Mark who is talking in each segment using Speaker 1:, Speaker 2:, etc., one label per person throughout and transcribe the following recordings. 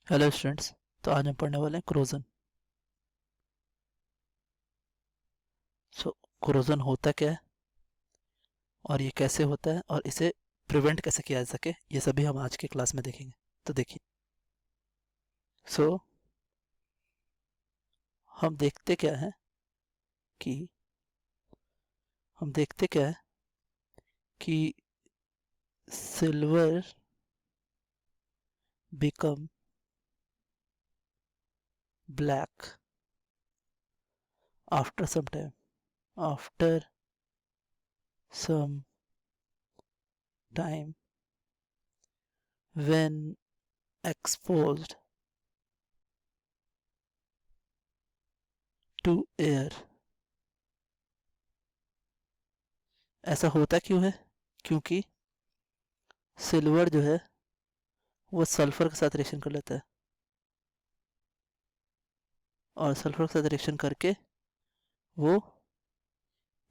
Speaker 1: Hello students. तो आज हम पढ़ने वाले हैं क्रोजन। क्रोजन होता क्या है और ये कैसे होता है और इसे प्रिवेंट कैसे किया जा सके, ये सभी हम आज की क्लास में देखेंगे। तो देखिए, सो हम देखते क्या है कि हम देखते क्या है कि silver become black after some time, after some time when exposed to air। ऐसा होता क्यों है? क्योंकि सिल्वर जो है वो सल्फर के साथ रिएक्शन कर लेता है और सल्फर के साथ रिएक्शन करके वो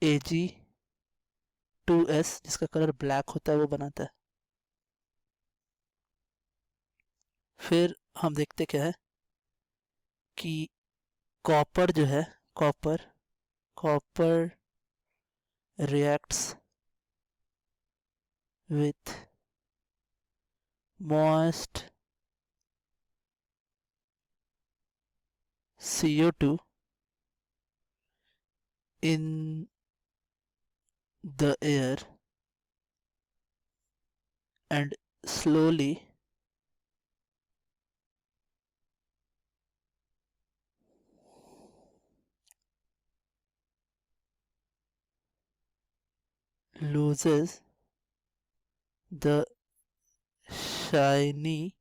Speaker 1: Ag2S जिसका कलर ब्लैक होता है वो बनाता है। फिर हम देखते क्या है कि कॉपर जो है, copper copper reacts with moist CO2 in the air and slowly loses the shiny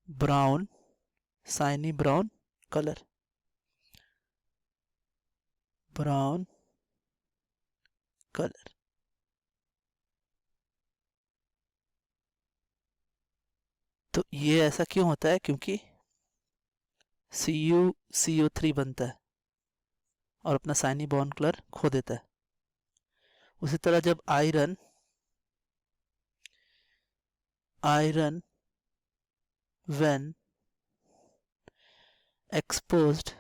Speaker 1: brown color, brown color। तो ये ऐसा क्यों होता है? क्योंकि CuCO3 बनता है और अपना साइनी बॉन्ड कलर खो देता है। उसी तरह जब iron when exposed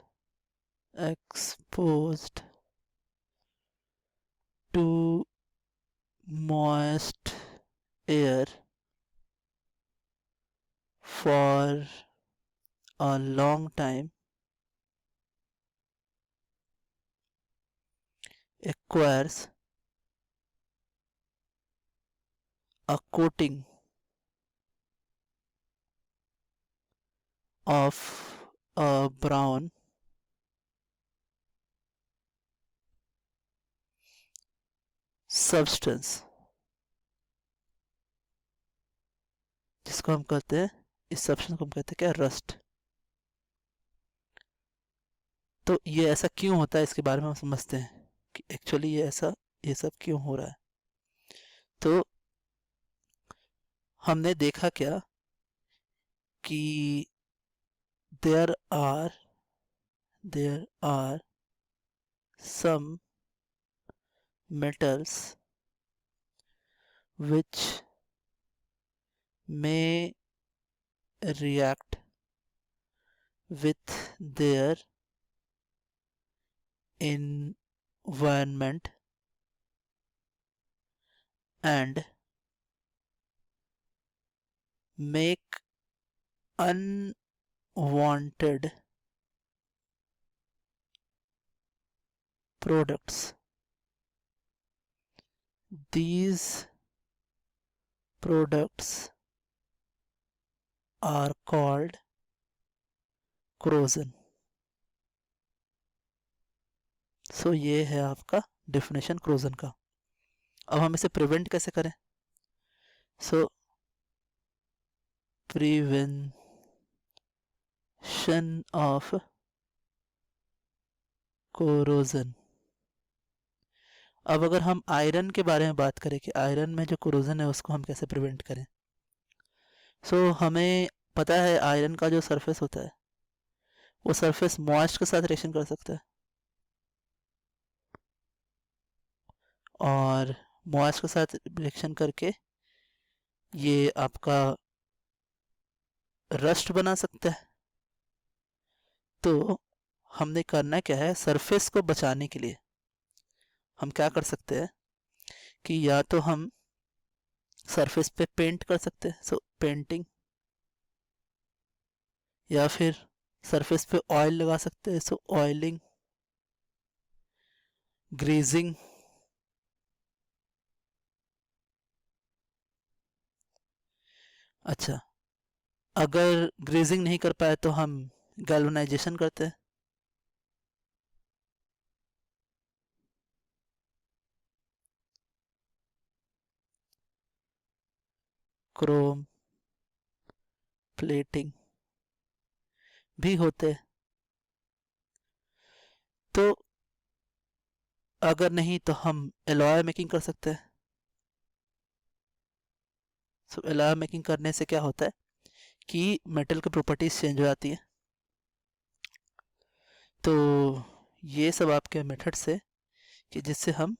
Speaker 1: to moist air for a long time acquires a coating of a brown substance जिसको हम कहते हैं, इस सब्सटेंस को हम कहते हैं क्या? रस्ट। तो ये ऐसा क्यों होता है इसके बारे में हम समझते हैं कि एक्चुअली ये सब क्यों हो रहा है। तो हमने देखा क्या कि there are some metals which may react with their environment and make unwanted products। These products are called corrosion। सो ये है आपका डेफिनेशन क्रोजन का। अब हम इसे प्रिवेंट कैसे करें? सो प्रिवेंशन ऑफ कोरोजन। अब अगर हम आयरन के बारे में बात करें कि आयरन में जो कोरोजन है उसको हम कैसे प्रिवेंट करें। हमें पता है आयरन का जो सरफेस होता है वो सरफेस मॉइस्ट के साथ रिएक्शन कर सकता है और मॉइस्ट के साथ रिएक्शन करके ये आपका रस्ट बना सकता है। तो हमने करना क्या है, सरफेस को बचाने के लिए हम क्या कर सकते हैं कि या तो हम सरफेस पे पेंट कर सकते हैं, सो पेंटिंग, या फिर सरफेस पे ऑयल लगा सकते हैं, सो ऑयलिंग, ग्रीजिंग। अच्छा, अगर ग्रीजिंग नहीं कर पाए तो हम गैल्वेनाइजेशन करते हैं। क्रोम प्लेटिंग भी होते हैं। तो अगर नहीं तो हम एलॉय मेकिंग कर सकते हैं। सो एलॉय मेकिंग करने से क्या होता है कि मेटल की प्रॉपर्टीज चेंज हो जाती है। तो ये सब आपके मेथड्स है कि जिससे हम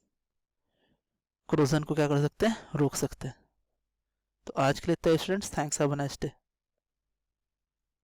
Speaker 1: क्रोजन को क्या कर सकते हैं, रोक सकते हैं। तो आज के लिए इतना students, thanks, have a nice day.